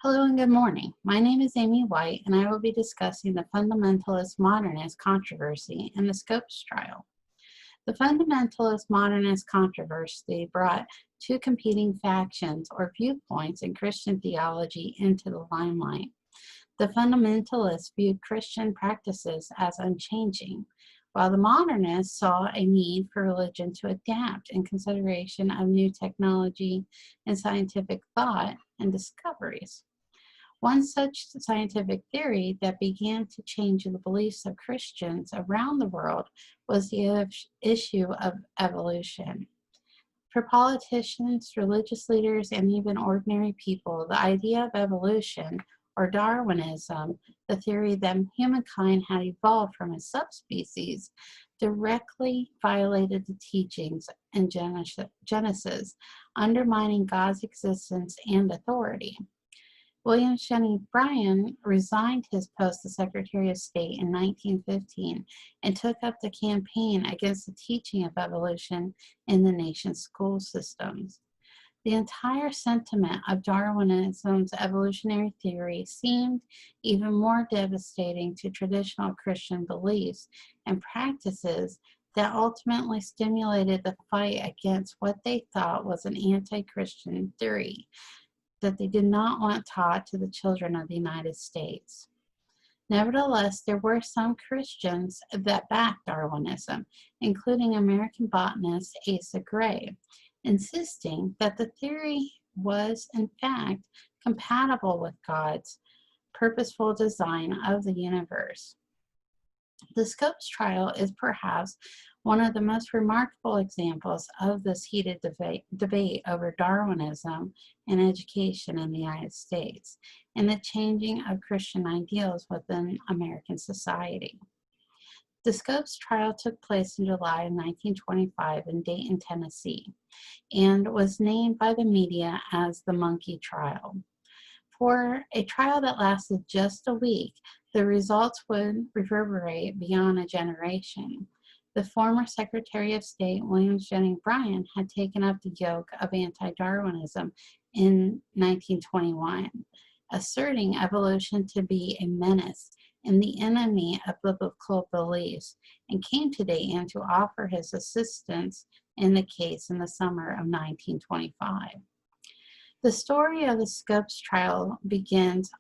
Hello and good morning. My name is Amy White, and I will be discussing the Fundamentalist Modernist controversy and the Scopes trial. The Fundamentalist Modernist controversy brought two competing factions or viewpoints in Christian theology into the limelight. The fundamentalists viewed Christian practices as unchanging, while the modernists saw a need for religion to adapt in consideration of new technology and scientific thought and discoveries. One such scientific theory that began to change the beliefs of Christians around the world was the issue of evolution. For politicians, religious leaders, and even ordinary people, the idea of evolution, or Darwinism, the theory that humankind had evolved from a subspecies, directly violated the teachings in Genesis, undermining God's existence and authority. William Jennings Bryan resigned his post as Secretary of State in 1915 and took up the campaign against the teaching of evolution in the nation's school systems. The entire sentiment of Darwinism's evolutionary theory seemed even more devastating to traditional Christian beliefs and practices that ultimately stimulated the fight against what they thought was an anti-Christian theory that they did not want taught to the children of the United States. Nevertheless, there were some Christians that backed Darwinism, including American botanist Asa Gray, insisting that the theory was, in fact, compatible with God's purposeful design of the universe. The Scopes trial is perhaps one of the most remarkable examples of this heated debate over Darwinism and education in the United States and the changing of Christian ideals within American society. The Scopes trial took place in July of 1925 in Dayton, Tennessee, and was named by the media as the Monkey Trial. For a trial that lasted just a week, the results would reverberate beyond a generation. The former Secretary of State, William Jennings Bryan, had taken up the yoke of anti-Darwinism in 1921, asserting evolution to be a menace and the enemy of biblical beliefs, and came to Dayton to offer his assistance in the case in the summer of 1925. The story of the Scopes trial begins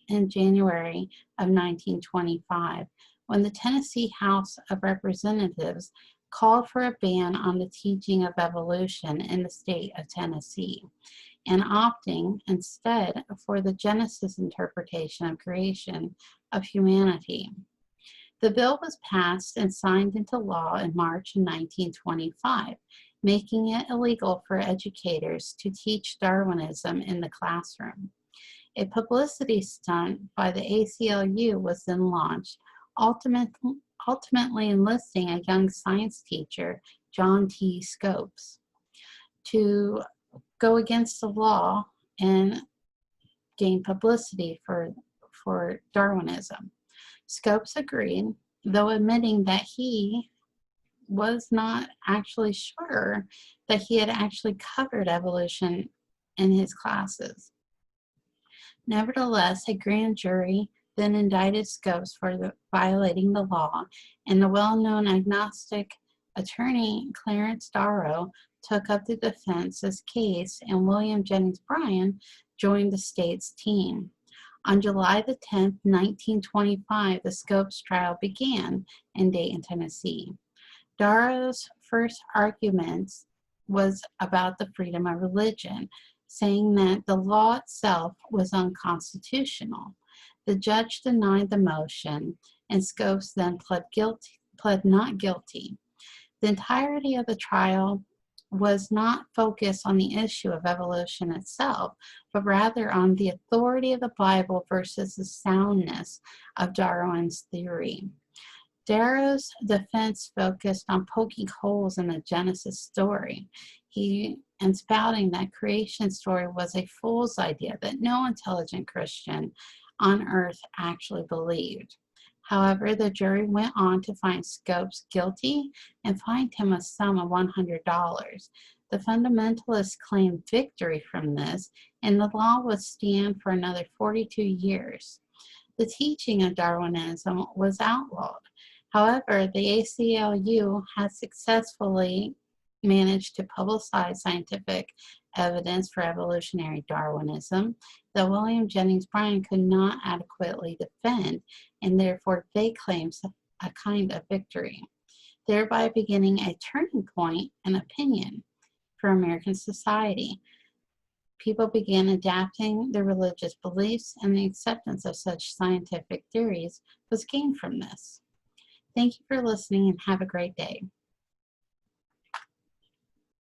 in January of 1925, when the Tennessee House of Representatives called for a ban on the teaching of evolution in the state of Tennessee, and opting instead for the Genesis interpretation of creation of humanity. The bill was passed and signed into law in March of 1925, making it illegal for educators to teach Darwinism in the classroom. A publicity stunt by the ACLU was then launched, ultimately enlisting a young science teacher, John T. Scopes, to go against the law and gain publicity for Darwinism. Scopes agreed, though admitting that he was not actually sure that he had actually covered evolution in his classes. Nevertheless, a grand jury then indicted Scopes for violating the law, and the well-known agnostic attorney Clarence Darrow took up the defense's case, and William Jennings Bryan joined the state's team. On July the 10th, 1925, the Scopes trial began in Dayton, Tennessee. Darrow's first argument was about the freedom of religion, saying that the law itself was unconstitutional. The judge denied the motion, and Scopes then pled not guilty. The entirety of the trial was not focused on the issue of evolution itself, but rather on the authority of the Bible versus the soundness of Darwin's theory. Darrow's defense focused on poking holes in the Genesis story, and spouting that creation story was a fool's idea that no intelligent Christian on earth actually believed. However, the jury went on to find Scopes guilty and fined him a sum of $100. The fundamentalists claimed victory from this, and the law would stand for another 42 years. The teaching of Darwinism was outlawed. However, the ACLU has successfully managed to publicize scientific evidence for evolutionary Darwinism that William Jennings Bryan could not adequately defend, and therefore they claimed a kind of victory, thereby beginning a turning point in opinion for American society. People began adapting their religious beliefs, and the acceptance of such scientific theories was gained from this. Thank you for listening and have a great day.